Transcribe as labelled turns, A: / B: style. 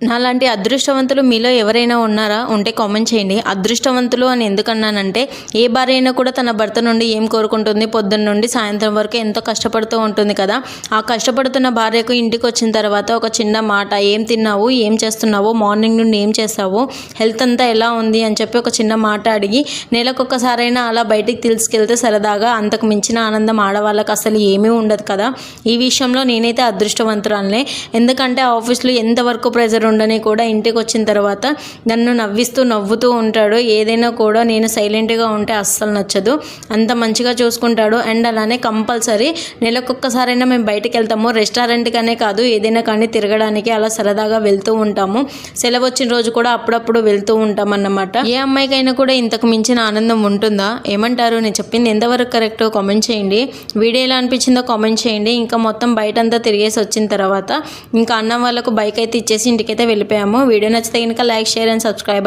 A: నాలాంటి అదృష్టవంతులు మీలో ఎవరైనా ఉన్నారా? ఉంటే కామెంట్ చేయండి. అదృష్టవంతులు అని ఎందుకన్నానంటే, ఏ భార్య అయినా కూడా తన భర్త నుండి ఏం కోరుకుంటుంది? పొద్దున్న నుండి సాయంత్రం వరకు ఎంతో కష్టపడుతూ ఉంటుంది కదా! ఆ కష్టపడుతున్న భార్యకు ఇంటికి వచ్చిన తర్వాత ఒక చిన్న మాట, ఏం తిన్నావు? ఏం చేస్తున్నావు? మార్నింగ్ నుండి ఏం చేస్తావు? హెల్త్ అంతా ఎలా ఉంది? అని చెప్పి ఒక చిన్న మాట అడిగి నెలకొకసారైనా అలా బయటికి తీసుకెళ్తే సరదాగా, అంతకు మించిన ఆనందం ఆడవాళ్ళకి అసలు ఏమీ ఉండదు కదా! ఈ విషయంలో నేనైతే అదృష్టవంతురాలనే. ఎందుకంటే ఆఫీస్లో ఎంతవరకు ప్రెజర్ ఉండని కూడా ఇంటికి వచ్చిన తర్వాత నన్ను నవ్వుతూ ఉంటాడు. ఏదైనా కూడా నేను సైలెంట్గా ఉంటే అస్సలు నచ్చదు. అంత మంచిగా చూసుకుంటాడు. అండ్ అలానే కంపల్సరీ నెలకొక్కసారైనా మేము బయటికి వెళ్తాము. రెస్టారెంట్కనే కాదు, ఏదైనా కానీ తిరగడానికి అలా సరదాగా వెళ్తూ ఉంటాము. సెలవు వచ్చిన రోజు కూడా అప్పుడప్పుడు వెళ్తూ ఉంటాం అన్నమాట. ఏ అమ్మాయికైనా కూడా ఇంతకు మించిన ఆనందం ఉంటుందా? ఏమంటారు? నేను చెప్పింది ఎంతవరకు కరెక్టో కామెంట్ చేయండి. వీడియో ఎలా అనిపించిందో కామెంట్ చేయండి. ఇంకా మొత్తం బయటంతా తిరిగేసి వచ్చిన తర్వాత ఇంకా అన్న వాళ్ళకు బైక్ అయితే ఇచ్చేసి ఇంటికైతే వెళ్ళిపోయాము. వీడియో నచ్చితే కనుక లైక్, షేర్ అండ్ సబ్స్క్రైబ్.